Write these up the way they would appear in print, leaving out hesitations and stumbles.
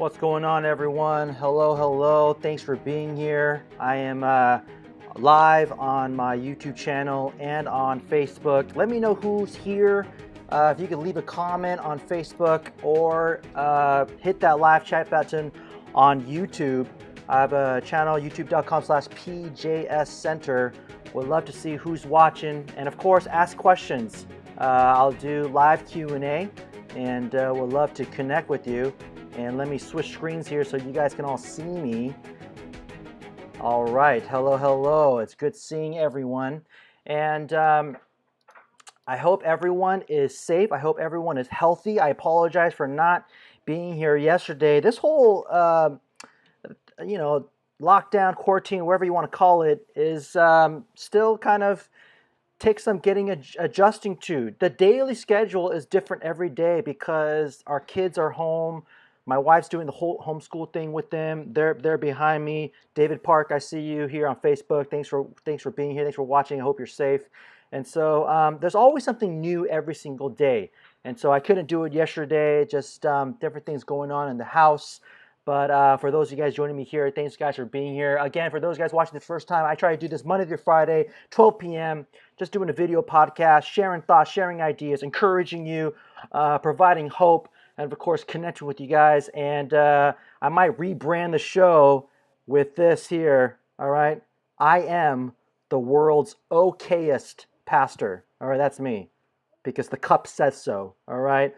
What's going on, everyone? Hello. Thanks for being here. I am live on my YouTube channel and on Facebook. Let me know who's here. If you could leave a comment on Facebook or hit that live chat button on YouTube. I have a channel, youtube.com/PJSCenter. Would love to see who's watching, and of course, ask questions. I'll do live Q&A, and would love to connect with you. And let me switch screens here so you guys can all see me. All right. Hello, hello. It's good seeing everyone. And I hope everyone is safe. I hope everyone is healthy. I apologize for not being here yesterday. This whole, you know, lockdown, quarantine, whatever you want to call it, is still kind of takes some getting adjusting to. The daily schedule is different every day because our kids are home. My wife's doing the whole homeschool thing with them. They're behind me. David Park, I see you here on Facebook. Thanks for being here. Thanks for watching. I hope you're safe. And so there's always something new every single day. And so I couldn't do it yesterday. Just different things going on in the house. But for those of you guys joining me here, thanks guys for being here. Again, for those guys watching the first time, I try to do this Monday through Friday, 12 p.m., just doing a video podcast, sharing thoughts, sharing ideas, encouraging you, providing hope, and of course, connecting with you guys. And I might rebrand the show with this here, all right? I am the world's okayest pastor. All right, that's me because the cup says so, all right?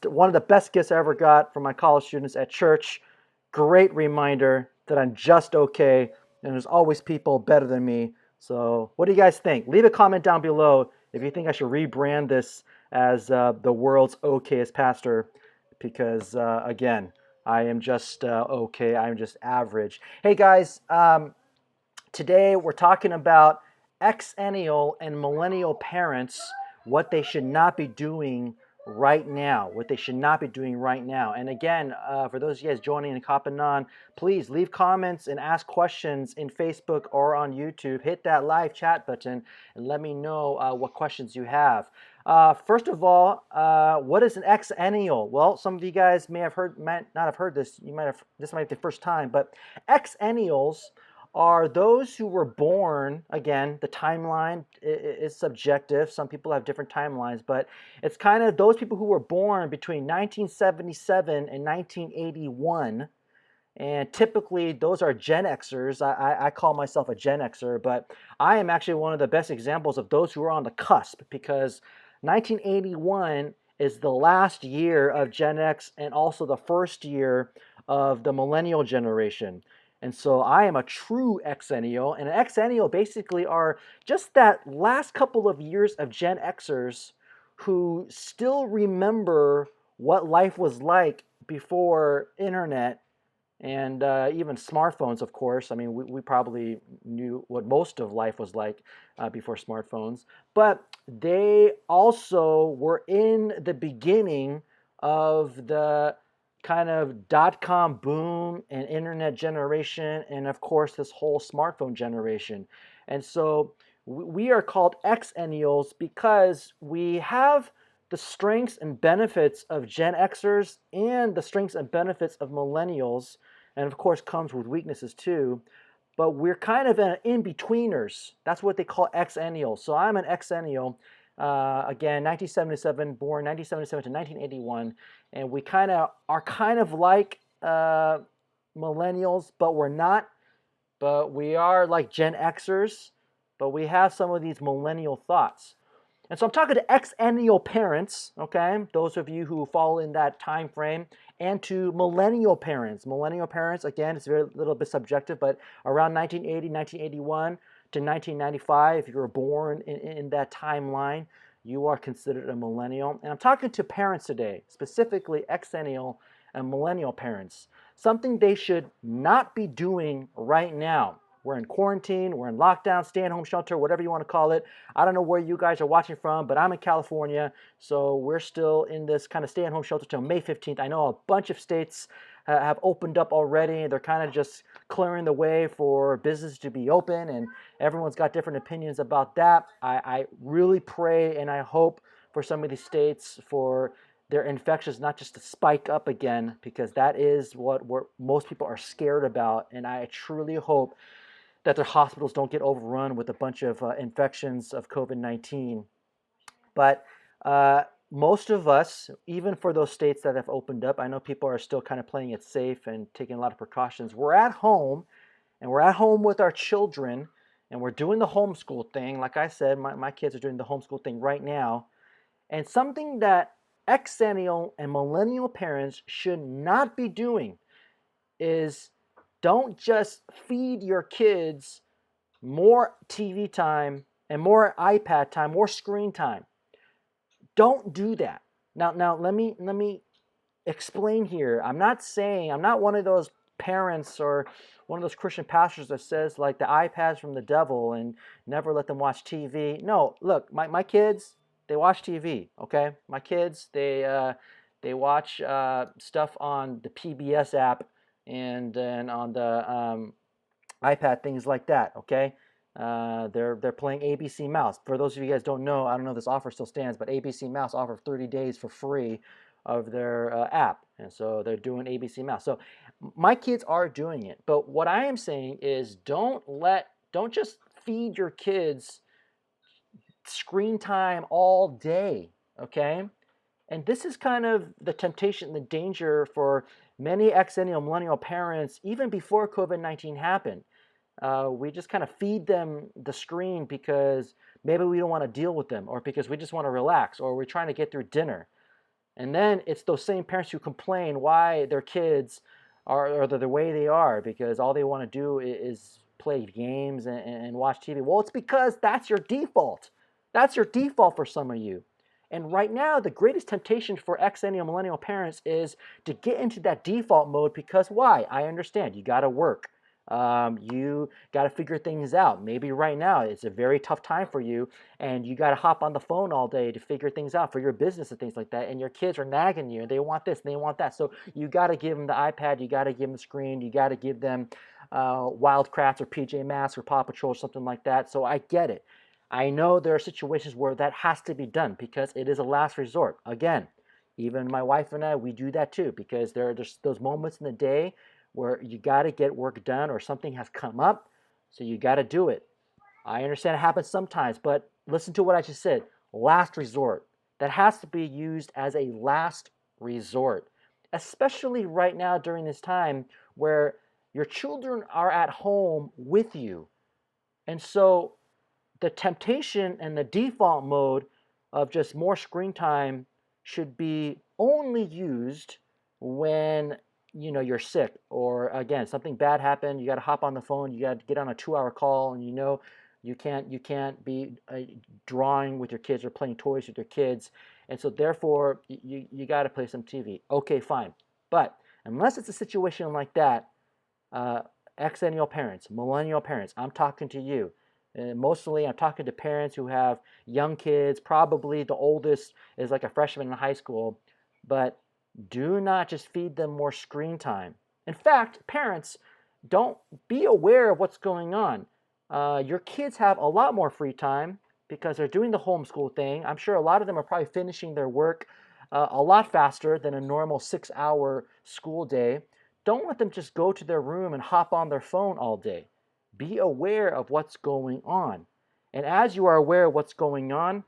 One of the best gifts I ever got from my college students at church. Great reminder that I'm just okay, and there's always people better than me. So what do you guys think? Leave a comment down below if you think I should rebrand this as the world's okayest pastor, because again, I am just okay. I'm just average. Hey guys, today we're talking about Xennial and Millennial parents, what they should not be doing right now, what they should not be doing right now. And again, for those of you guys joining and hopping on, please leave comments and ask questions in Facebook or on YouTube. Hit that live chat button and let me know what questions you have. First of all, what is an Xennial? Well, some of you guys might not have heard this. This might be the first time, but Xennials are those who were born, again, the timeline is subjective. Some people have different timelines, but it's kind of those people who were born between 1977 and 1981. And typically, those are Gen Xers. I call myself a Gen Xer, but I am actually one of the best examples of those who are on the cusp because 1981 is the last year of Gen X and also the first year of the millennial generation. And so I am a true Xennial, and an Xennial basically are just that last couple of years of Gen Xers who still remember what life was like before internet and even smartphones, of course. I mean, we probably knew what most of life was like before smartphones, but they also were in the beginning of the kind of dot-com boom and internet generation, and of course, this whole smartphone generation. And so we are called Xennials because we have the strengths and benefits of Gen Xers and the strengths and benefits of millennials, and of course comes with weaknesses too. But we're kind of an in-betweeners. That's what they call Xennial. So I'm an Xennial. Again, 1977, born 1977 to 1981, and we are kind of like millennials, but we're not. But we are like Gen Xers, but we have some of these millennial thoughts. And so I'm talking to Xennial parents, okay, those of you who fall in that time frame, and to millennial parents. Millennial parents, again, it's a little bit subjective, but around 1980, 1981 to 1995, if you were born in that timeline, you are considered a millennial. And I'm talking to parents today, specifically Xennial and millennial parents, something they should not be doing right now. We're in quarantine, we're in lockdown, stay-at-home shelter, whatever you want to call it. I don't know where you guys are watching from, but I'm in California, so we're still in this kind of stay-at-home shelter till May 15th. I know a bunch of states have opened up already. They're kind of just clearing the way for business to be open, and everyone's got different opinions about that. I really pray and I hope for some of these states for their infections not just to spike up again, because that is what most people are scared about, and I truly hope that their hospitals don't get overrun with a bunch of infections of COVID-19. But most of us, even for those states that have opened up, I know people are still kind of playing it safe and taking a lot of precautions. We're at home, and we're at home with our children, and we're doing the homeschool thing. Like I said, my kids are doing the homeschool thing right now. And something that Xennial and millennial parents should not be doing is Don't just feed your kids more TV time and more iPad time, more screen time. Don't do that. Now let me explain here. I'm not one of those parents or one of those Christian pastors that says like the iPad's from the devil and never let them watch TV. No, look, my kids, they watch TV. Okay, my kids, they watch stuff on the PBS app and then on the iPad, things like that. Okay, they're playing ABC Mouse. For those of you guys don't know, I don't know if this offer still stands, but ABC Mouse offers 30 days for free of their app, and so they're doing ABC Mouse. So my kids are doing it, but what I am saying is don't just feed your kids screen time all day. Okay, and this is kind of the temptation, the danger for many Xennial Millennial parents, even before COVID-19 happened. We just kind of feed them the screen because maybe we don't want to deal with them, or because we just want to relax, or we're trying to get through dinner. And then it's those same parents who complain why their kids are the way they are, because all they want to do is play games and watch TV. Well, it's because that's your default. That's your default for some of you. And right now, the greatest temptation for Xennial Millennial parents is to get into that default mode because why? I understand. You got to work. You got to figure things out. Maybe right now it's a very tough time for you and you got to hop on the phone all day to figure things out for your business and things like that. And your kids are nagging you and they want this and they want that. So you got to give them the iPad. You got to give them the screen. You got to give them Wildcrafts or PJ Masks or Paw Patrol or something like that. So I get it. I know there are situations where that has to be done because it is a last resort. Again, even my wife and I, we do that too because there are just those moments in the day where you got to get work done or something has come up, so you got to do it. I understand it happens sometimes, but listen to what I just said. Last resort. That has to be used as a last resort, especially right now during this time where your children are at home with you. And so the temptation and the default mode of just more screen time should be only used when you're sick, or again something bad happened, you got to hop on the phone, you got to get on a 2-hour call, and you can't be drawing with your kids or playing toys with your kids, and so therefore you got to play some TV. Okay, fine. But unless it's a situation like that, Xennial parents, millennial parents, I'm talking to you. And mostly I'm talking to parents who have young kids. Probably the oldest is like a freshman in high school. But do not just feed them more screen time. In fact, parents, don't be aware of what's going on. Your kids have a lot more free time because they're doing the homeschool thing. I'm sure a lot of them are probably finishing their work a lot faster than a normal 6-hour school day. Don't let them just go to their room and hop on their phone all day. Be aware of what's going on. And as you are aware of what's going on,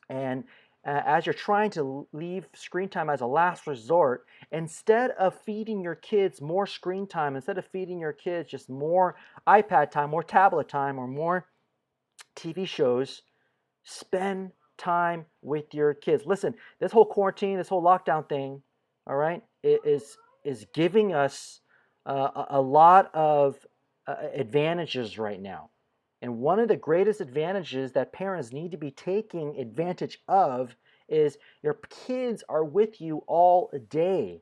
and as you're trying to leave screen time as a last resort, instead of feeding your kids more screen time, instead of feeding your kids just more iPad time, more tablet time, or more TV shows, spend time with your kids. Listen, this whole quarantine, this whole lockdown thing, all right, is giving us a lot of advantages right now. And one of the greatest advantages that parents need to be taking advantage of is your kids are with you all day.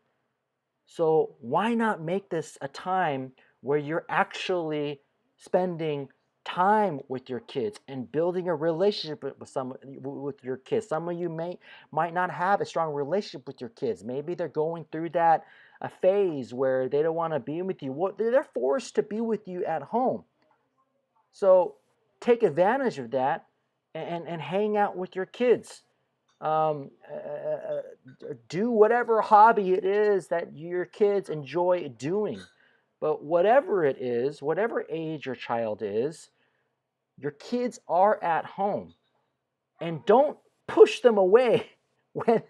So why not make this a time where you're actually spending time with your kids and building a relationship with your kids? Some of you might not have a strong relationship with your kids. Maybe they're going through that a phase where they don't want to be with you. Well, they're forced to be with you at home. So take advantage of that and hang out with your kids. Do whatever hobby it is that your kids enjoy doing. But whatever it is, whatever age your child is, your kids are at home. And don't push them away when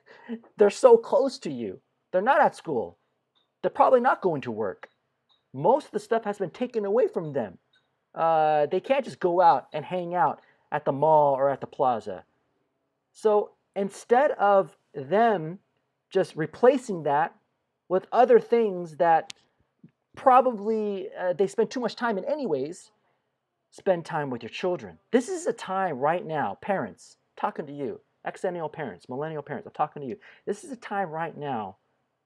they're so close to you. They're not at school. They're probably not going to work. Most of the stuff has been taken away from them. They can't just go out and hang out at the mall or at the plaza. So instead of them just replacing that with other things that probably they spend too much time in anyways. Spend time with your children. This is a time right now, parents, talking to you, Xennial parents, millennial parents, I'm talking to you. This is a time right now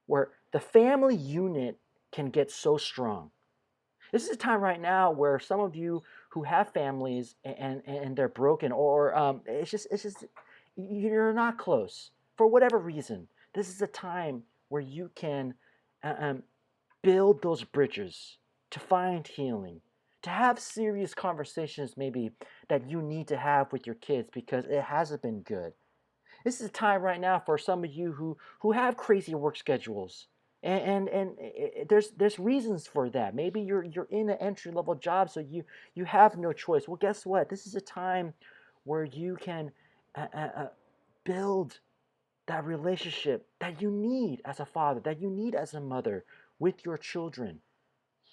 where the family unit can get so strong. This is a time right now where some of you who have families and they're broken, or it's just you're not close for whatever reason. This is a time where you can uh, um, build those bridges to find healing, to have serious conversations maybe that you need to have with your kids because it hasn't been good. This is a time right now for some of you who have crazy work schedules. There's reasons for that. Maybe you're in an entry level job, so you have no choice. Well, guess what? This is a time where you can build that relationship that you need as a father, that you need as a mother with your children.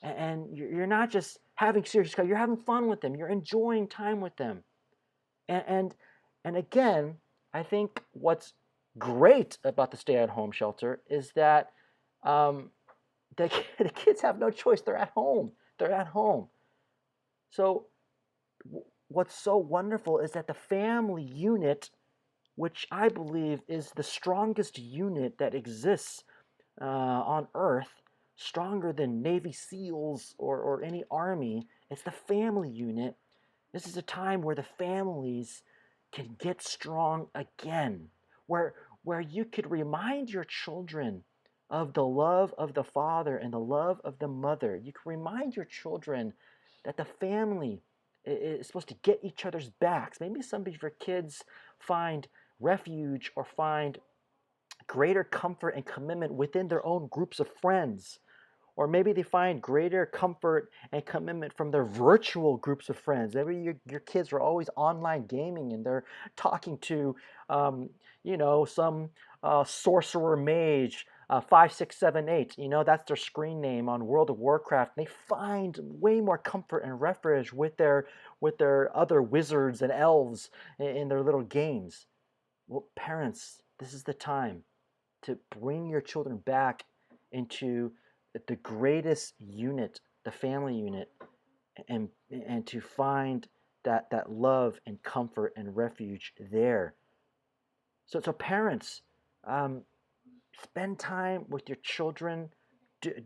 And you're not just having serious, you're having fun with them. You're enjoying time with them. And, and, and again, I think what's great about the stay-at-home shelter is that um, the, the kids have no choice. They're at home. They're at home. So what's so wonderful is that the family unit, which I believe is the strongest unit that exists on Earth, stronger than Navy SEALs or any army, it's the family unit. This is a time where the families can get strong again, where you could remind your children of the love of the father and the love of the mother. You can remind your children that the family is supposed to get each other's backs. Maybe some of your kids find refuge or find greater comfort and commitment within their own groups of friends. Or maybe they find greater comfort and commitment from their virtual groups of friends. Maybe your kids are always online gaming and they're talking to, some sorcerer mage, 5678. That's their screen name on World of Warcraft. They find way more comfort and refuge with their other wizards and elves in their little games. Well, parents, this is the time to bring your children back into the greatest unit, the family unit, and to find that love and comfort and refuge there. So parents, um, spend time with your children.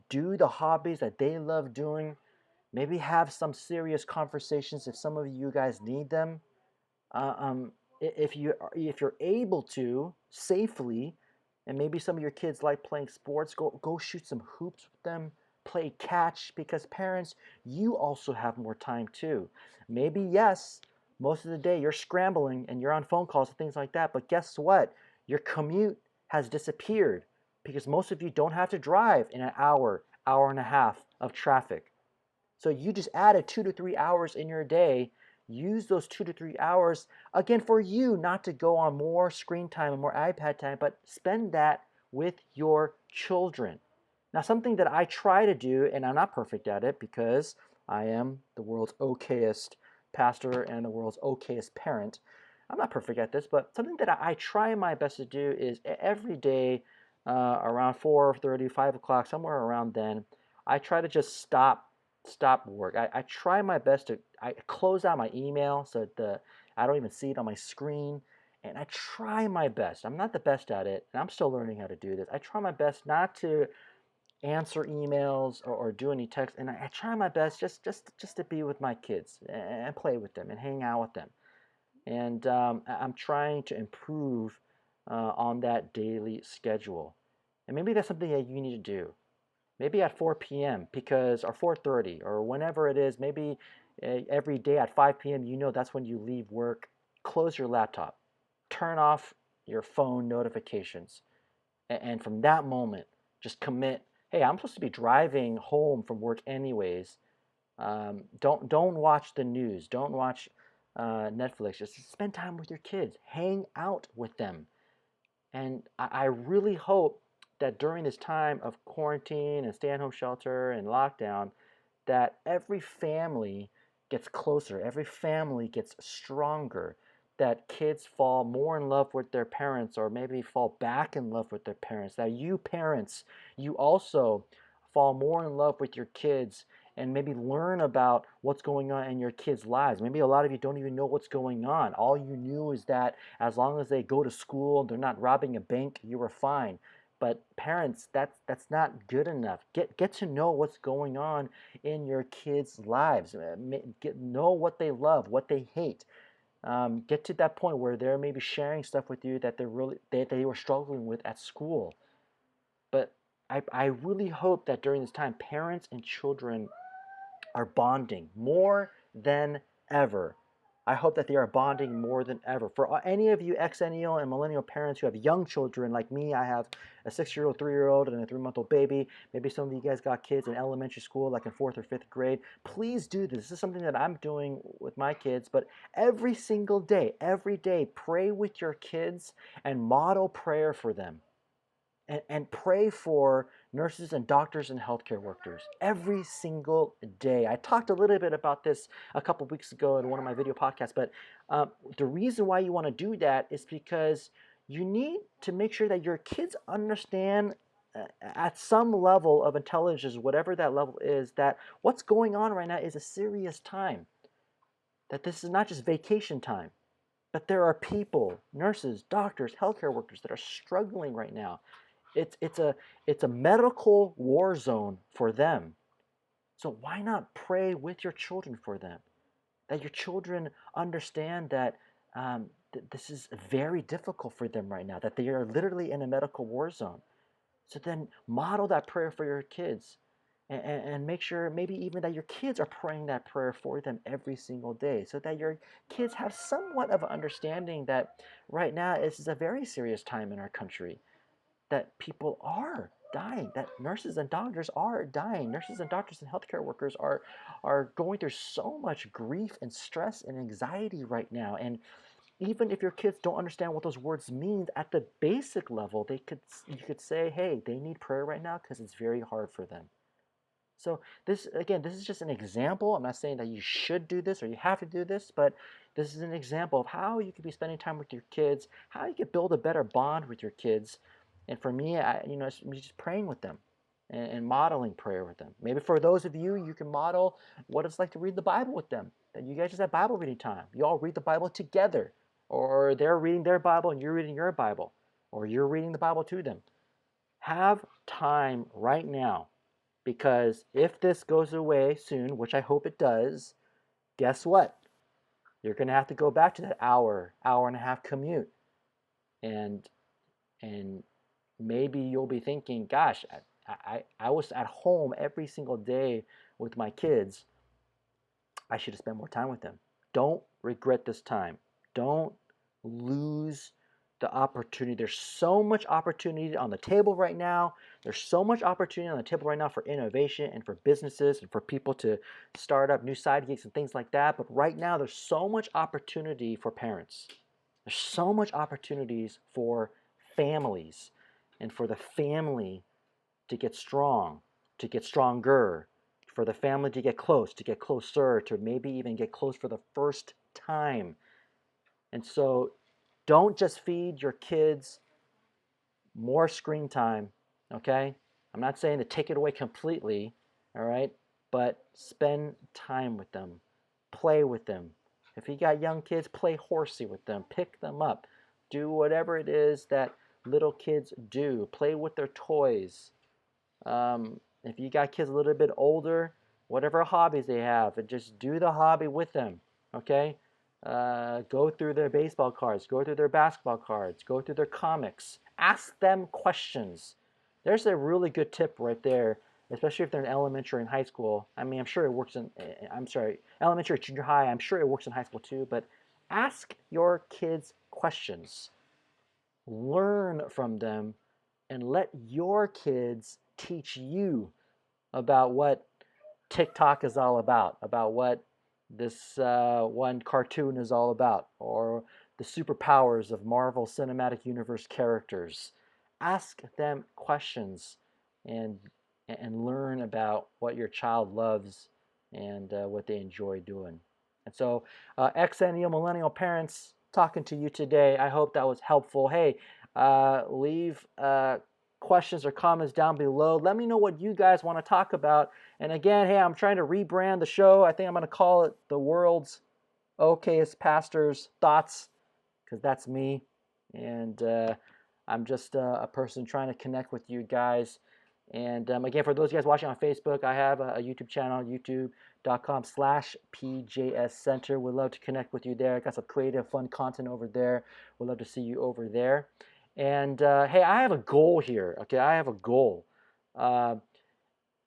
Do the hobbies that they love doing. Maybe have some serious conversations if some of you guys need them. If you're able to safely, and maybe some of your kids like playing sports, go shoot some hoops with them, play catch, because parents, you also have more time too. Maybe yes, most of the day you're scrambling and you're on phone calls and things like that, but guess what? Your commute has disappeared because most of you don't have to drive in an hour and a half of traffic. So you just added 2 to 3 hours in your day. Use those 2 to 3 hours again for you, not to go on more screen time and more iPad time, but spend that with your children. Now, something that I try to do, and I'm not perfect at it because I am the world's okayest pastor and the world's okayest parent. I'm not perfect at this, but something that I try my best to do is every day around 4:30, 5 o'clock, somewhere around then, I try to just stop work. I try my best to I close out my email so that I don't even see it on my screen. And I try my best. I'm not the best at it, and I'm still learning how to do this. I try my best not to answer emails or do any text, and I try my best just to be with my kids and play with them and hang out with them. And I'm trying to improve on that daily schedule. And maybe that's something that you need to do maybe at 4 p.m. because or 4:30 or whenever it is, maybe every day at 5 p.m. That's when you leave work. Close your laptop. Turn off your phone notifications. And from that moment, just commit, hey, I'm supposed to be driving home from work anyways. Don't watch the news. Don't watch Netflix. Just spend time with your kids. Hang out with them. And I really hope that during this time of quarantine and stay-at-home shelter and lockdown, that every family gets closer, every family gets stronger, that kids fall more in love with their parents or maybe fall back in love with their parents, that you parents, you also fall more in love with your kids and maybe learn about what's going on in your kids' lives. Maybe a lot of you don't even know what's going on. All you knew is that as long as they go to school, they're not robbing a bank, you were fine. But parents, that's not good enough. Get to know what's going on in your kids' lives. Know what they love, what they hate. Get to that point where they're maybe sharing stuff with you that they were struggling with at school. But I really hope that during this time, parents and children are bonding more than ever. I hope that they are bonding more than ever. For any of you Xennial and Millennial parents who have young children like me, I have a 6-year-old, 3-year-old, and a 3-month-old baby. Maybe some of you guys got kids in elementary school, like in 4th or 5th grade. Please do this. This is something that I'm doing with my kids. But every single day, every day, pray with your kids and model prayer for them. And pray for nurses and doctors and healthcare workers every single day. I talked a little bit about this a couple weeks ago in one of my video podcasts, but the reason why you want to do that is because you need to make sure that your kids understand at some level of intelligence, whatever that level is, that what's going on right now is a serious time, that this is not just vacation time, but there are people, nurses, doctors, healthcare workers that are struggling right now. It's a medical war zone for them. So why not pray with your children for them? That your children understand that this is very difficult for them right now, that they are literally in a medical war zone. So then model that prayer for your kids and make sure maybe even that your kids are praying that prayer for them every single day so that your kids have somewhat of an understanding that right now this is a very serious time in our country, that people are dying, that nurses and doctors are dying. Nurses and doctors and healthcare workers are going through so much grief and stress and anxiety right now. And even if your kids don't understand what those words mean at the basic level, you could say, hey, they need prayer right now because it's very hard for them. So this is just an example. I'm not saying that you should do this or you have to do this, but this is an example of how you could be spending time with your kids, how you could build a better bond with your kids. And for me, it's just praying with them and modeling prayer with them. Maybe for those of you, you can model what it's like to read the Bible with them. That you guys just have Bible reading time. You all read the Bible together, or they're reading their Bible and you're reading your Bible, or you're reading the Bible to them. Have time right now. Because if this goes away soon, which I hope it does, guess what? You're going to have to go back to that hour and a half commute. And maybe you'll be thinking, gosh, I was at home every single day with my kids. I should have spent more time with them. Don't regret this time. Don't lose the opportunity. There's so much opportunity on the table right now. There's so much opportunity on the table right now for innovation and for businesses and for people to start up new side gigs and things like that. But right now, there's so much opportunity for parents. There's so much opportunities for families and for the family to get strong, to get stronger, for the family to get closer, to maybe even get close for the first time. And so don't just feed your kids more screen time, okay? I'm not saying to take it away completely, all right? But spend time with them. Play with them. If you got young kids, play horsey with them. Pick them up. Do whatever it is that little kids do. Play with their toys. If you got kids a little bit older, whatever hobbies they have, and just do the hobby with them, okay? Go through their baseball cards, go through their basketball cards, go through their comics. Ask them questions. There's a really good tip right there, especially if they're in elementary and high school. I mean, I'm sure it works in, elementary, junior high. I'm sure it works in high school too, but ask your kids questions. Learn from them and let your kids teach you about what TikTok is all about what this one cartoon is all about, or the superpowers of Marvel Cinematic Universe characters. Ask them questions and learn about what your child loves and what they enjoy doing. And so, Xennial Millennial parents talking to you today. I hope that was helpful. Hey, leave questions or comments down below. Let me know what you guys want to talk about. And again, hey, I'm trying to rebrand the show. I think I'm going to call it the world's okayest pastor's thoughts, because that's me. And I'm just a person trying to connect with you guys. And again, for those of you guys watching on Facebook, I have a YouTube channel, youtube.com/PJS Center. Would love to connect with you there. I got some creative, fun content over there. Would love to see you over there. And hey, I have a goal here. Okay, I have a goal. On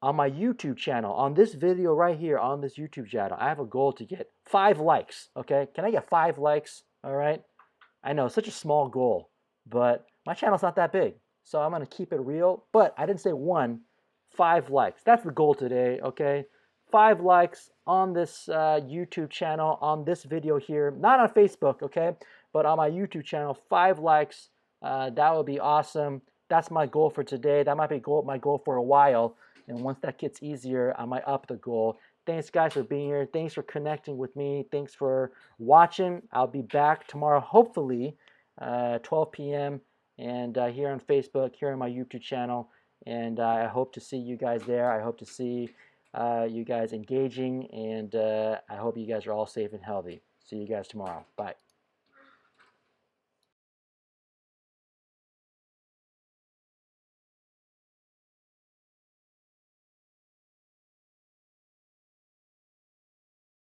my YouTube channel, on this video right here, on this YouTube channel, I have a goal to get 5 likes. Okay, can I get 5 likes? All right. I know, such a small goal, but my channel's not that big, so I'm going to keep it real. But I didn't say 1, 5 likes. That's the goal today, okay? 5 likes on this YouTube channel, on this video here, not on Facebook, okay? But on my YouTube channel, 5 likes. That would be awesome. That's my goal for today. That might be my goal for a while, and once that gets easier, I might up the goal. Thanks, guys, for being here. Thanks for connecting with me. Thanks for watching. I'll be back tomorrow, hopefully, 12 p.m. and here on Facebook, here on my YouTube channel. And I hope to see you guys there. I hope to see you guys engaging, and I hope you guys are all safe and healthy. See you guys tomorrow. Bye.